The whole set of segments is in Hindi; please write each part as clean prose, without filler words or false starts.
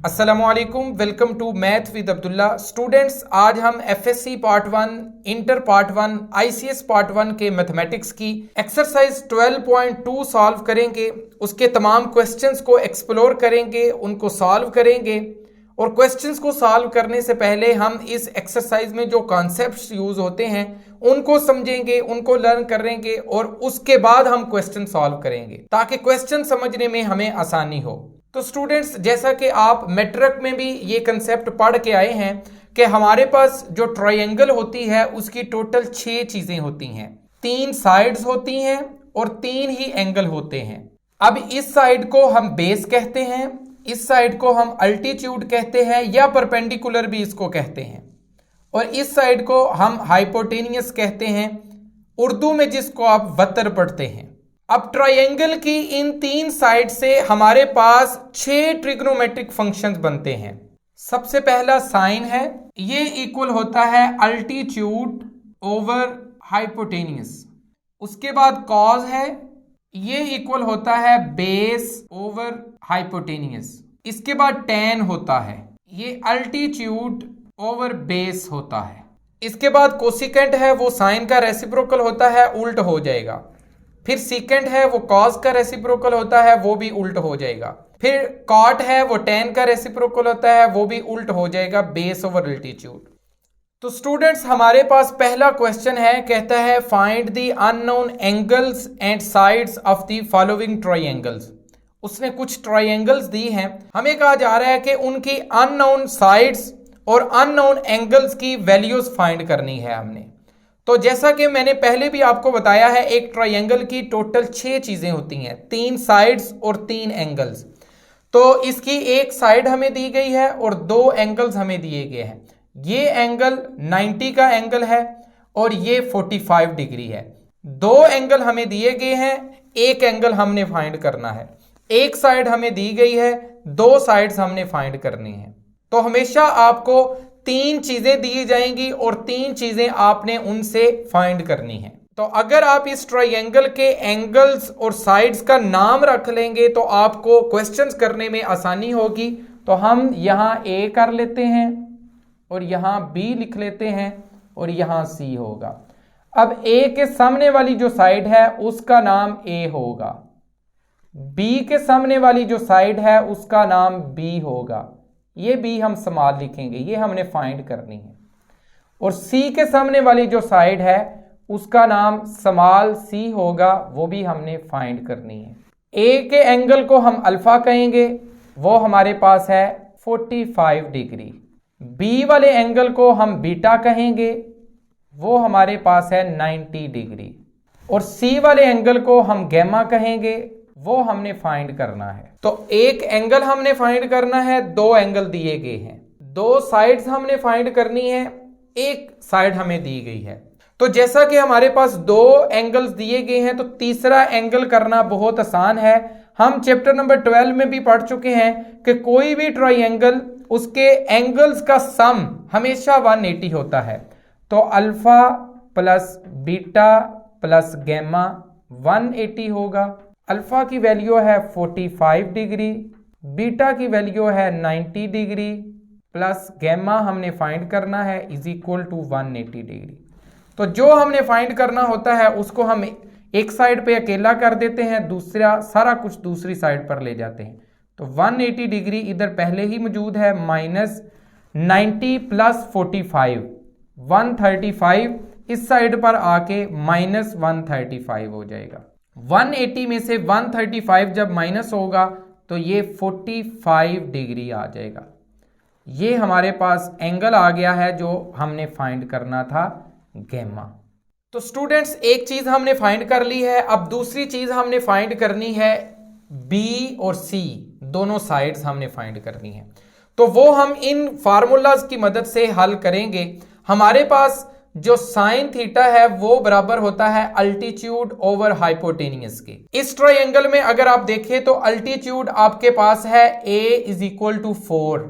अस्सलामुअलैकुम, welcome to math with Abdullah. Students, आज हम FSC part 1, inter part 1, ICS part 1 के मैथमेटिक्स की एक्सरसाइज 12.2 सॉल्व करेंगे। उसके तमाम क्वेश्चंस को एक्सप्लोर करेंगे, उनको सॉल्व करेंगे। और क्वेश्चंस को सॉल्व करने से पहले हम इस एक्सरसाइज में जो कॉन्सेप्ट्स यूज होते हैं उनको समझेंगे, उनको लर्न करेंगे और उसके बाद हम क्वेश्चन सॉल्व करेंगे ताकि क्वेश्चन समझने में हमें आसानी हो। तो स्टूडेंट्स, जैसा कि आप मैट्रिक में भी ये कंसेप्ट पढ़ के आए हैं कि हमारे पास जो ट्रायंगल होती है उसकी टोटल 6 चीजें होती हैं। 3 साइड्स होती हैं और 3 ही एंगल होते हैं। अब इस साइड को हम बेस कहते हैं, इस साइड को हम अल्टीट्यूड कहते हैं या परपेंडिकुलर भी इसको कहते हैं, और इस साइड को हम हाइपोटेनियस कहते हैं, उर्दू में जिसको आप वतर पढ़ते हैं। अब ट्रायंगल की इन 3 साइड से हमारे पास 6 ट्रिग्नोमेट्रिक फंक्शंस बनते हैं। सबसे पहला साइन है, ये इक्वल होता है अल्टीट्यूड ओवर हाइपोटेनियस। उसके बाद कॉज है, ये इक्वल होता है बेस ओवर हाइपोटेनियस। इसके बाद टेन होता है, ये अल्टीट्यूड ओवर बेस होता है। इसके बाद कोसिकेंट है, वो साइन का रेसिप्रोकल होता है, उल्ट हो जाएगा। फिर सीकेंट है, वो कॉस का रेसिप्रोकल होता है, वो भी उल्ट हो जाएगा। फिर कॉट है, वो टेन का रेसिप्रोकल होता है, वो भी उल्ट हो जाएगा, बेस ओवर अल्टीट्यूड। तो स्टूडेंट्स, हमारे पास पहला क्वेश्चन है, कहता है find the unknown angles and sides of the following triangles. उसने कुछ ट्रायंगल्स दी हैं, हमें कहा जा रहा है कि उनकी अननोन साइड्स और अननोन एंगल्स की वैल्यूज फाइंड करनी है हमने। तो जैसा कि मैंने पहले भी आपको बताया है, एक ट्रायंगल की टोटल 6 चीजें होती हैं, 3 साइड्स और 3 एंगल्स। तो इसकी एक साइड हमें दी गई है और 2 एंगल्स हमें दिए गए हैं। ये एंगल 90 का एंगल है और ये 45 डिग्री है। 2 एंगल हमें दिए गए हैं, एक एंगल हमने फाइंड करना है। एक साइड हमें दी गई है, 2 साइड्स हमने फाइंड करनी है। तो हमेशा आपको 3 चीजें दी जाएंगी और 3 चीजें आपने उनसे फाइंड करनी है। तो अगर आप इस ट्रायंगल के एंगल्स और साइड्स का नाम रख लेंगे तो आपको क्वेश्चंस करने में आसानी होगी। तो हम यहां ए कर लेते हैं और यहां बी लिख लेते हैं और यहां सी होगा। अब ए के सामने वाली जो साइड है उसका नाम ए होगा, बी के सामने वाली जो साइड है उसका नाम बी होगा। ये बी हम स्मॉल लिखेंगे, ये हमने फाइंड करनी है। और सी के सामने वाली जो साइड है उसका नाम स्मॉल सी होगा, वो भी हमने फाइंड करनी है। ए के एंगल को हम अल्फा कहेंगे, वो हमारे पास है 45 डिग्री। बी वाले एंगल को हम बीटा कहेंगे, वो हमारे पास है 90 डिग्री। और सी वाले एंगल को हम गैमा कहेंगे, वो हमने फाइंड करना है। तो एक एंगल हमने फाइंड करना है, 2 एंगल दिए गए हैं, 2 साइड्स हमने फाइंड करनी है, एक साइड हमें दी गई है। तो जैसा कि हमारे पास 2 एंगल्स दिए गए हैं तो तीसरा एंगल करना बहुत आसान है। हम चैप्टर नंबर 12 में भी पढ़ चुके हैं कि कोई भी ट्रायंगल, उसके एंगल्स का सम हमेशा 180 होता है। तो alpha plus beta plus gamma 180 होगा। अल्फा की वैल्यू है 45 डिग्री, बीटा की वैल्यू है 90 डिग्री, प्लस गैमा हमने फाइंड करना है इज इक्वल टू 180 डिग्री। तो जो हमने फाइंड करना होता है उसको हम एक साइड पे अकेला कर देते हैं, दूसरा सारा कुछ दूसरी साइड पर ले जाते हैं। तो 180 डिग्री इधर पहले ही मौजूद है, माइनस 90 प्लस 45 135, इस साइड पर आके माइनस 135 हो जाएगा। 180 में से 135 जब माइनस होगा तो ये 45 डिग्री आ जाएगा। ये हमारे पास एंगल आ गया है जो हमने फाइंड करना था, गैमा। तो स्टूडेंट्स, एक चीज हमने फाइंड कर ली है। अब दूसरी चीज हमने फाइंड करनी है, बी और सी दोनों साइड्स हमने फाइंड करनी है। तो वो हम इन फार्मूलाज की मदद से हल करेंगे। हमारे पास जो साइन थीटा है वो बराबर होता है अल्टीट्यूड ओवर हाइपोटेनियस के। इस ट्रायंगल में अगर आप देखें तो अल्टीट्यूड आपके पास है a इज इक्वल टू 4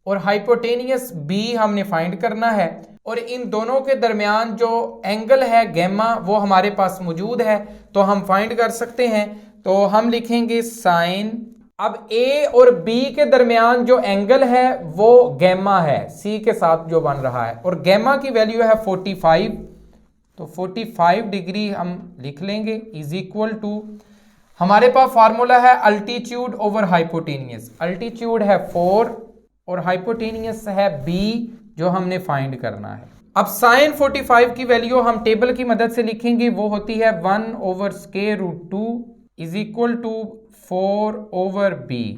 और हाइपोटेनियस b हमने फाइंड करना है। और इन दोनों के दरमियान जो एंगल है गैमा वो हमारे पास मौजूद है, तो हम फाइंड कर सकते हैं। तो हम लिखेंगे साइन अब ए और बी के दरमियान जो एंगल है वो गैमा है, सी के साथ जो बन रहा है, और गैमा की वैल्यू है 45। तो 45 डिग्री हम लिख लेंगे इज इक्वल टू, हमारे पास फार्मूला है अल्टीट्यूड ओवर हाइपोटेनियस। अल्टीट्यूड है 4 और हाइपोटेनियस है b जो हमने फाइंड करना है। अब साइन 45 की वैल्यू हम टेबल की मदद से लिखेंगे, वो होती है 1/√2 इज इक्वल टू 4/b।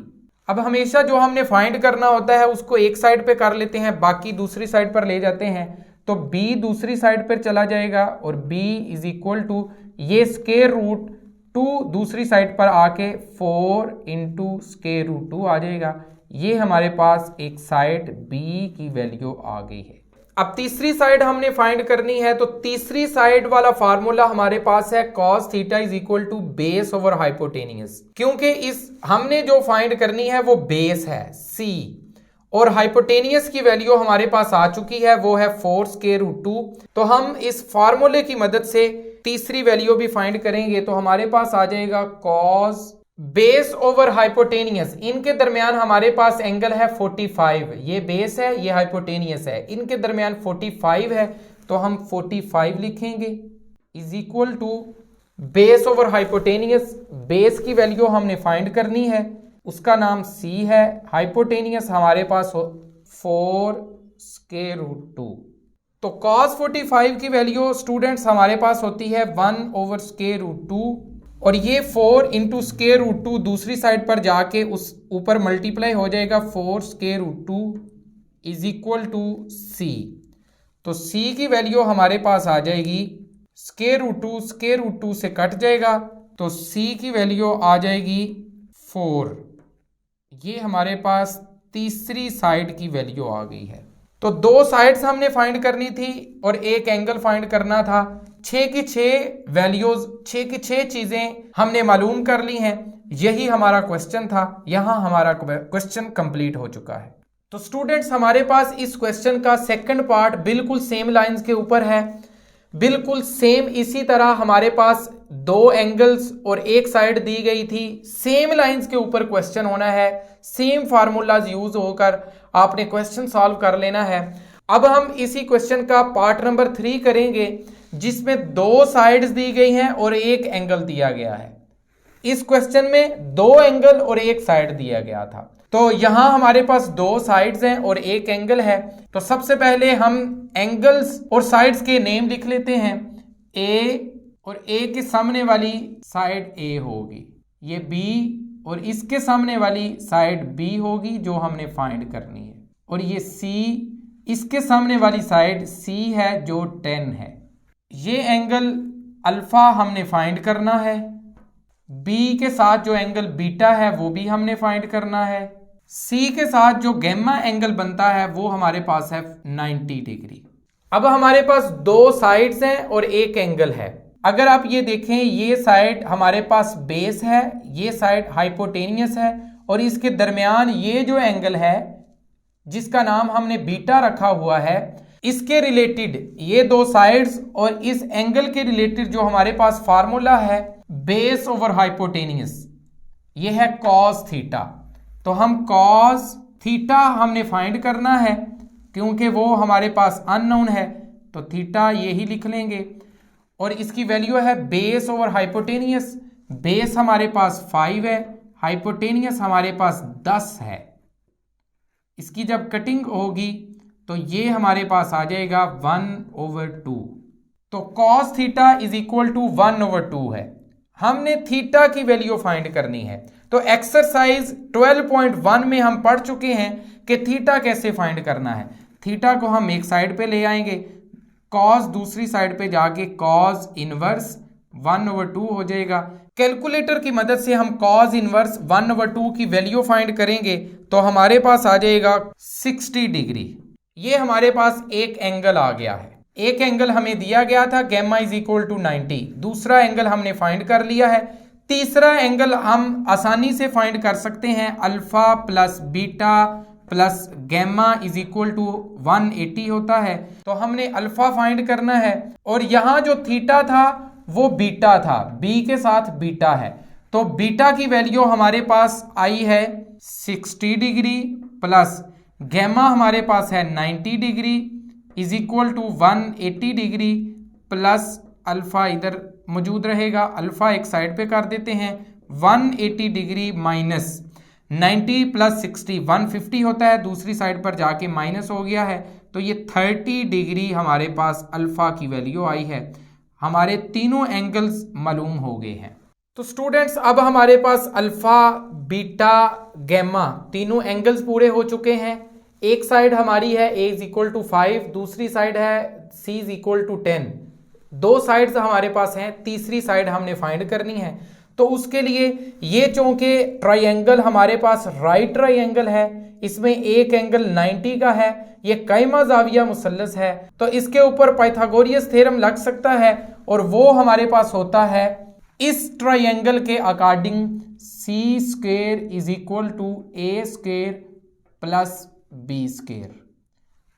अब हमेशा जो हमने फाइंड करना होता है उसको एक साइड पे कर लेते हैं, बाकी दूसरी साइड पर ले जाते हैं, तो b दूसरी साइड पर चला जाएगा और b इज इक्वल टू ये √2 दूसरी साइड पर आके 4 × √2 आ जाएगा। ये हमारे पास एक साइड b की वैल्यू आ गई है। अब तीसरी साइड हमने फाइंड करनी है, तो तीसरी साइड वाला फार्मूला हमारे पास है cos theta is equal to base over hypotenuse. क्योंकि इस हमने जो फाइंड करनी है वो बेस है c और हाइपोटेनियस की वैल्यू हमारे पास आ चुकी है, वो है 4√2। तो हम इस फार्मूले की मदद से तीसरी वैल्यू भी फाइंड करेंगे, तो हमारे पास आ जाएगा cos बेस ओवर हाइपोटेनियस। इनके दरमियान हमारे पास एंगल है 45, ये बेस है ये हाइपोटेनियस है, इनके दरमियान 45 है, तो हम 45 लिखेंगे is equal to base over hypotenuse. Base की वैल्यू हमने फाइंड करनी है, उसका नाम c है, हाइपोटेनियस हमारे पास 4√2। तो cos 45 की वैल्यू स्टूडेंट्स हमारे पास होती है 1/√2 और ये 4 × √2 दूसरी साइड पर जाके उस ऊपर मल्टीप्लाई हो जाएगा 4√2 इज इक्वल टू c। तो c की वैल्यू हमारे पास आ जाएगी √2 से कट जाएगा, तो c की वैल्यू आ जाएगी 4। ये हमारे पास तीसरी साइड की वैल्यू आ गई है। तो दो साइड्स हमने फाइंड करनी थी और एक एंगल फाइंड करना था। 6 की 6 वैल्यूज, 6 की 6 चीजें हमने मालूम कर ली हैं। यही हमारा क्वेश्चन था, यहां हमारा क्वेश्चन कंप्लीट हो चुका है। तो स्टूडेंट्स हमारे पास इस क्वेश्चन का सेकंड पार्ट बिल्कुल सेम लाइंस के ऊपर है, बिल्कुल सेम इसी तरह हमारे पास दो एंगल्स और एक साइड दी गई थी, सेम लाइंस के ऊपर क्वेश्चन होना है, सेम फार्मूलाज यूज होकर आपने क्वेश्चन सॉल्व कर लेना है। अब हम इसी क्वेश्चन का पार्ट नंबर 3 करेंगे, जिसमें दो साइड्स दी गई हैं और एक एंगल दिया गया है। इस क्वेश्चन में दो एंगल और एक साइड दिया गया था, तो यहां हमारे पास दो साइड्स हैं और एक एंगल है। तो सबसे पहले हम एंगल्स और साइड्स के नेम लिख लेते हैं। ए और ए के सामने वाली साइड ए होगी, ये बी और इसके सामने वाली साइड बी होगी जो हमने फाइंड करनी है, और ये सी, इसके सामने वाली साइड सी है जो 10 है। ये एंगल अल्फा हमने फाइंड करना है, बी के साथ जो एंगल बीटा है वो भी हमने फाइंड करना है, सी के साथ जो गैमा एंगल बनता है वो हमारे पास है 90 डिग्री। अब हमारे पास दो साइड्स हैं और एक एंगल है। अगर आप ये देखें, ये साइड हमारे पास बेस है, ये साइड हाइपोटेनियस है, और इसके दरमियान ये जो एंगल है जिसका नाम हमने बीटा रखा हुआ है, इसके रिलेटेड ये दो साइड्स और इस एंगल के रिलेटेड जो हमारे पास फार्मूला है बेस ओवर हाइपोटेनियस, ये है cos थीटा। तो हम cos थीटा हमने फाइंड करना है, क्योंकि वो हमारे पास अननोन है, तो थीटा यही लिख लेंगे, और इसकी वैल्यू है बेस ओवर हाइपोटेनियस। बेस हमारे पास 5 है, हाइपोटेनियस हमारे पास 10 है। इसकी जब कटिंग होगी तो ये हमारे पास आ जाएगा 1/2। तो cos theta is equal to 1/2 है। हमने थीटा की वैल्यू फाइंड करनी है। तो एक्सरसाइज 12.1 में हम पढ़ चुके हैं कि थीटा कैसे फाइंड करना है। थीटा को हम एक साइड पे ले आएंगे, cos दूसरी साइड पे जाके cos इनवर्स 1/2 हो जाएगा। कैलकुलेटर की मदद से हम cos इनवर्स 1/2 की वैल्यू फाइंड करेंगे, तो हमारे पास आ जाएगा 60 डिग्री। ये हमारे पास एक एंगल आ गया है। एक एंगल हमें दिया गया था गैमा इज इक्वल टू 90, दूसरा एंगल हमने फाइंड कर लिया है। तीसरा एंगल हम आसानी से फाइंड कर सकते हैं, alpha plus beta plus gamma is equal to 180 होता है। तो हमने अल्फा फाइंड करना है, और यहां जो थीटा था वो बीटा था, बी के साथ बीटा है, तो बीटा की वैल्यू हमारे पास आई है 60 डिग्री प्लस गैमा हमारे पास है 90 degree is equal to 180 degree plus alpha इधर मौजूद रहेगा, अल्फा एक साइड पे कर देते हैं, 180 डिग्री माइनस 90 प्लस 60 150 होता है, दूसरी साइड पर जाके माइनस हो गया है, तो ये 30 डिग्री हमारे पास अल्फा की वैल्यू आई है। हमारे तीनों एंगल्स मालूम हो गए हैं। तो स्टूडेंट्स अब हमारे पास अल्फा बीटा गैमा तीनों एंगल्स पूरे हो चुके हैं। एक साइड हमारी है a इज इक्वल टू 5, दूसरी साइड है c इज इक्वल टू 10। दो साइड्स हमारे पास हैं, तीसरी साइड हमने फाइंड करनी है। तो उसके लिए ये चूंकि ट्राइंगल हमारे पास राइट ट्राइंगल है, इसमें एक एंगल 90 का है, ये कैमा जाविया मुसल्लस है, तो इसके ऊपर पाइथागोरियस थ्योरम लग सकता है और वो हमारे पास होता है इस ट्राइंगल के according C square is equal to A square plus B square.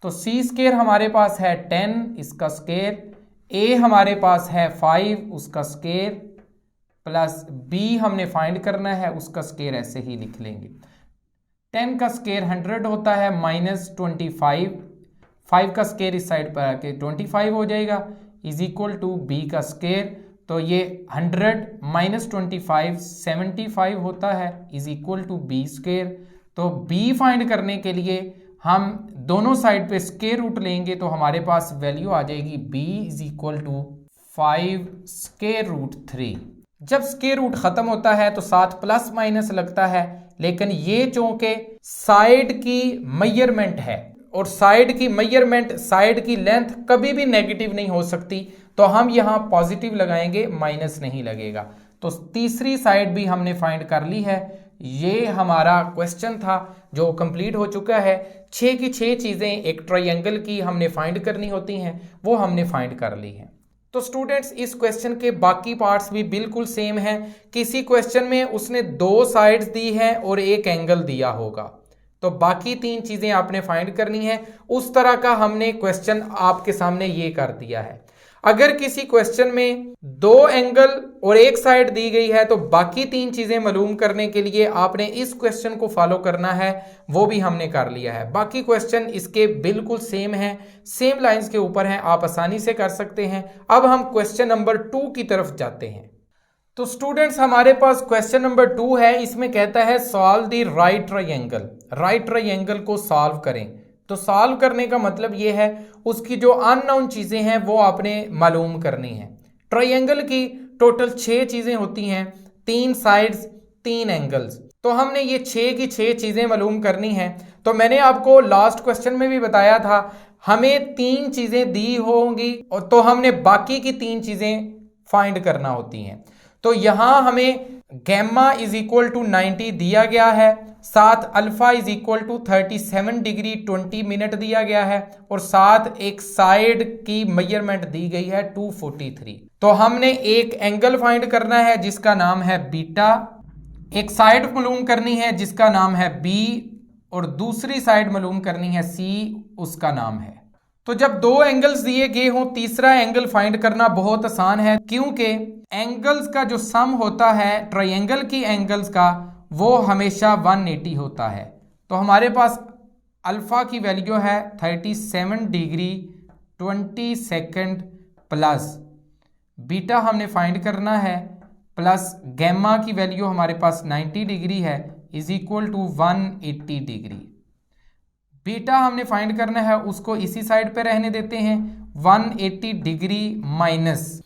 तो सी स्क्वायर हमारे पास है 10, इसका स्क्वायर, ए हमारे पास है 5 उसका स्क्वायर प्लस बी हमने फाइंड करना है, उसका स्क्वायर ऐसे ही लिख लेंगे। 10 का स्क्वायर 100 होता है माइनस 25, 5 का स्क्वायर इस साइड पर आके 25 हो जाएगा इज इक्वल टू बी का स्क्वायर। तो ये 100 माइनस 25 75 होता है is equal to B square. तो बी फाइंड करने के लिए हम दोनों साइड पे स्क्वायर रूट लेंगे, तो हमारे पास वैल्यू आ जाएगी b is equal to 5 square root 3। जब स्क्वायर रूट खत्म होता है तो साथ प्लस माइनस लगता है, लेकिन ये चूंकि साइड की मेजरमेंट है और साइड की मेजरमेंट साइड की लेंथ कभी भी नेगेटिव नहीं हो सकती, तो हम यहाँ पॉजिटिव लगाएंगे, माइनस नहीं लगेगा। तो तीसरी साइड भी हमने फाइंड कर ली है। ये हमारा क्वेश्चन था जो कंप्लीट हो चुका है। 6 की 6 चीज़ें एक ट्रायंगल की हमने फाइंड करनी होती हैं, वो हमने फाइंड कर ली हैं। तो स्टूडेंट्स इस क्वेश्चन के बाकी पार्ट्स भी बिल्कुल सेम हैं। किसी क्वेश्चन में उसने 2 साइड्स दी हैं और एक एंगल दिया होगा, तो बाकी 3 चीज़ें आपने फाइंड करनी है। उस तरह का हमने क्वेश्चन आपके सामने ये कर दिया है। अगर किसी क्वेश्चन में 2 एंगल और एक साइड दी गई है तो बाकी 3 चीजें मालूम करने के लिए आपने इस क्वेश्चन को फॉलो करना है, वो भी हमने कर लिया है। बाकी क्वेश्चन इसके बिल्कुल सेम हैं, सेम लाइंस के ऊपर हैं, आप आसानी से कर सकते हैं। अब हम क्वेश्चन नंबर 2 की तरफ जाते हैं। तो स्टूडेंट्स हमारे पास क्वेश्चन नंबर 2 है, इसमें कहता है solve the right triangle. Right triangle को सॉल्व करें। तो सॉल्व करने का मतलब ये है उसकी जो अननोन चीजें हैं वो आपने मालूम करनी है। ट्रायंगल की टोटल 6 चीजें होती हैं, 3 साइड्स 3 एंगल्स, तो हमने ये 6 की 6 चीजें मालूम करनी है। तो मैंने आपको लास्ट क्वेश्चन में भी बताया था हमें 3 चीजें दी होंगी और तो हमने बाकी की 3 चीजें फाइंड करना होती हैं। तो यहां हमें गैमा इज इक्वल टू 90 दिया गया है, साथ alpha is equal to 37 degree 20 minute दिया गया है और साथ एक साइड की मेजरमेंट दी गई है 243। तो हमने एक एंगल फाइंड करना है जिसका नाम है बीटा, एक साइड मालूम करनी है जिसका नाम है बी और दूसरी साइड मालूम करनी है सी, उसका नाम है। तो जब 2 एंगल्स दिए गए हों तीसरा एंगल फाइंड करना बहुत आसान है, क्योंकि एंगल्स का जो सम होता है ट्रायंगल की एंगल्स का वो हमेशा 180 होता है। तो हमारे पास अल्फा की वैल्यू है 37 डिग्री 20 सेकंड प्लस बीटा हमने फाइंड करना है प्लस गैमा की वैल्यू हमारे पास 90 डिग्री है is equal to 180 degree. Beta हमने फाइंड करना है, उसको इसी साइड पे रहने देते हैं। 180 degree minus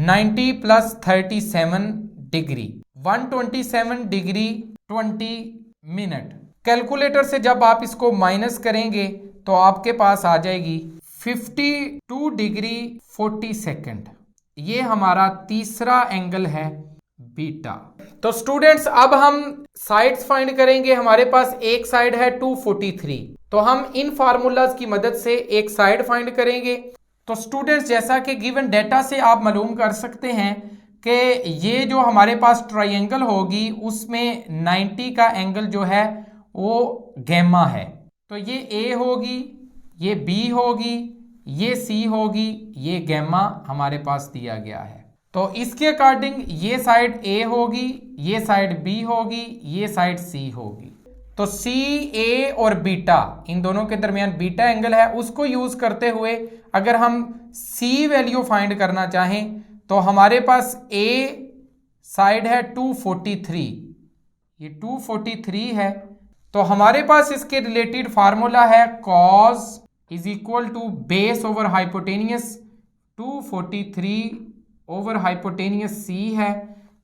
90 plus 37 degree 127 degree 20 minute. Calculator से जब आप इसको माइनस करेंगे तो आपके पास आ जाएगी 52 डिग्री 40 सेकंड। ये हमारा तीसरा एंगल है बीटा। तो स्टूडेंट्स अब हम साइड्स फाइंड करेंगे। हमारे पास एक साइड है 243, तो हम इन फार्मूलाज की मदद से एक साइड फाइंड करेंगे। तो स्टूडेंट्स जैसा कि गिवन डेटा से आप मालूम कर सकते हैं कि ये जो हमारे पास ट्रायंगल होगी उसमें 90 का एंगल जो है वो गैमा है। तो ये ए होगी, ये बी होगी, ये सी होगी, ये गैमा हमारे पास दिया गया है। तो इसके अकॉर्डिंग ये साइड ए होगी, ये साइड बी होगी, ये साइड सी होगी। तो सी, ए और बीटा, इन दोनों के दरमियान बीटा एंगल है, उसको यूज करते हुए अगर हम सी वैल्यू फाइंड करना चाहें तो हमारे पास ए साइड है 243, ये 243 है। तो हमारे पास इसके रिलेटेड फार्मूला है cos is equal to base over hypotenuse 243 over hypotenuse C है।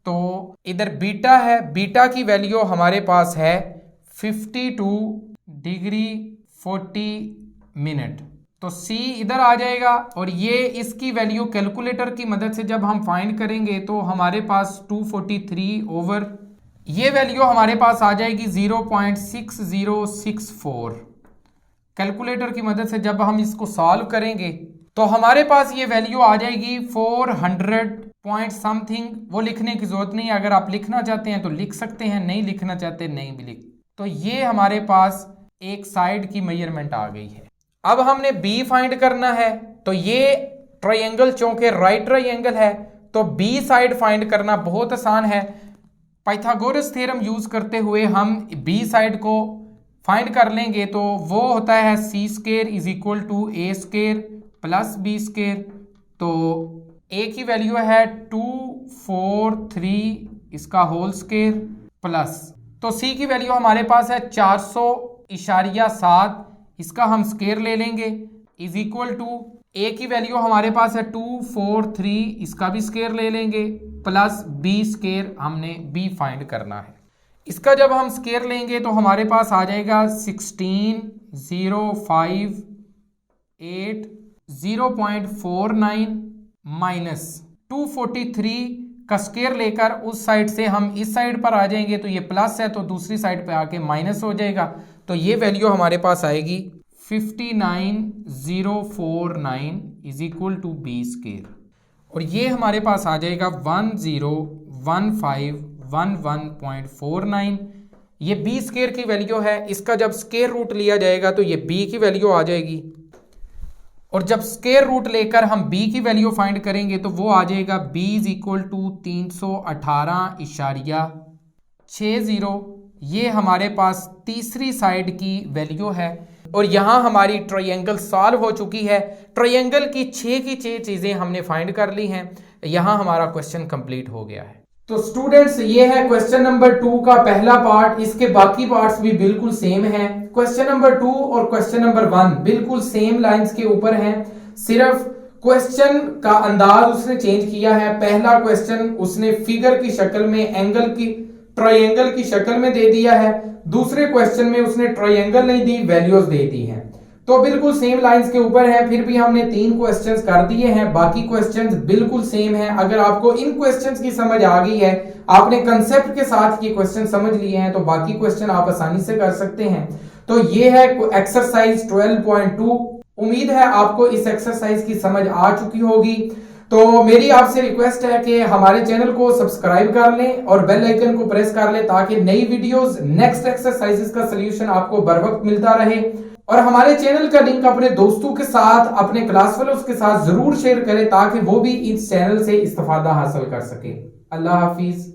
तो इधर बीटा है, बीटा की वैल्यू हमारे पास है 52 डिग्री 40 मिनट। तो सी इधर आ जाएगा और ये इसकी वैल्यू कैलकुलेटर की मदद से जब हम फाइंड करेंगे तो हमारे पास 243 ओवर ये वैल्यू हमारे पास आ जाएगी 0.6064। कैलकुलेटर की मदद से जब हम इसको सॉल्व करेंगे तो हमारे पास ये वैल्यू आ जाएगी 400 पॉइंट समथिंग। वो लिखने की जरूरत नहीं है, अगर आप लिखना चाहते हैं तो लिख सकते हैं, नहीं लिखना चाहते नहीं भी लिख। तो ये हमारे पास एक साइड की मेजरमेंट आ गई है। अब हमने बी फाइंड करना है। तो ये ट्रायंगल चूंकि राइट ट्रायंगल है तो बी साइड फाइंड करना बहुत आसान है। पाइथागोरस थ्योरम यूज करते हुए हम बी साइड को फाइंड कर लेंगे। तो वो होता है C square is equal to A square plus B square. तो ए की वैल्यू है 243 इसका होल स्क्वायर प्लस, तो सी की वैल्यू हमारे पास है 400.7 इसका हम स्क्वायर ले लेंगे इज इक्वल टू ए की वैल्यू हमारे पास है 243 इसका भी स्क्वायर ले लेंगे प्लस बी स्क्वायर, हमने बी फाइंड करना है। इसका जब हम स्क्वायर लेंगे तो हमारे पास आ जाएगा 16,058 माइनस 243 का स्क्वायर लेकर उस साइड से हम इस साइड पर आ जाएंगे तो ये प्लस है तो दूसरी साइड पे आके माइनस हो जाएगा। तो ये वैल्यू हमारे पास आएगी 59,049 is equal to B square और ये हमारे पास आ जाएगा 101511.49। ये बी स्क्वायर की वैल्यू है। इसका जब स्क्वायर रूट लिया जाएगा तो ये बी की वैल्यू आ जाएगी और जब स्क्वायर रूट लेकर हम बी की वैल्यू फाइंड करेंगे तो वो आ जाएगा बी इज इक्वल टू 318.60। ये हमारे पास तीसरी साइड की वैल्यू है और यहाँ हमारी ट्रायंगल सॉल्व हो चुकी है। ट्रायंगल की 6 चीजें हमने फाइंड कर ली हैं। यहाँ हमारा क्वेश्चन कंप्लीट हो गया है। तो स्टूडेंट्स ये है क्वेश्चन नंबर 2 का पहला पार्ट। इसके बाकी पार्ट्स भी बिल्कुल सेम हैं। क्वेश्चन नंबर 2 और क्वेश्चन नंबर 1 बिल्कुल सेम लाइंस के ऊपर हैं, सिर्फ क्वेश्चन का अंदाज उसने चेंज किया है। पहला क्वेश्चन उसने फिगर की शक्ल में एंगल की ट्रायंगल की शक्ल में दे दिया है, दूसरे क्वेश्चन में उसने ट्रायंगल नहीं दी, वैल्यूज दे दी हैं। तो बिल्कुल सेम लाइंस के ऊपर है। फिर भी हमने 3 क्वेश्चंस कर दिए हैं, बाकी क्वेश्चंस बिल्कुल सेम हैं। अगर आपको इन क्वेश्चंस की समझ आ गई है, आपने कंसेप्ट के साथ ये क्वेश्चन समझ लिए हैं, तो बाकी क्वेश्चन आप आसानी से कर सकते हैं। तो ये है एक्सरसाइज 12.2। उम्मीद है आपको इस एक्सरसाइज की समझ आ चुकी होगी। तो मेरी आपसे रिक्वेस्ट है कि हमारे चैनल को सब्सक्राइब कर लें और बेल आइकन को प्रेस कर लें ताकि नई वीडियोस, नेक्स्ट एक्सरसाइजेस का सलूशन आपको बर वक्त मिलता रहे। और हमारे चैनल का लिंक अपने दोस्तों के साथ, अपने क्लास फेलोज के साथ जरूर शेयर करें ताकि वो भी इस चैनल से इस्तेफादा हासिल कर सके। अल्लाह हाफिज।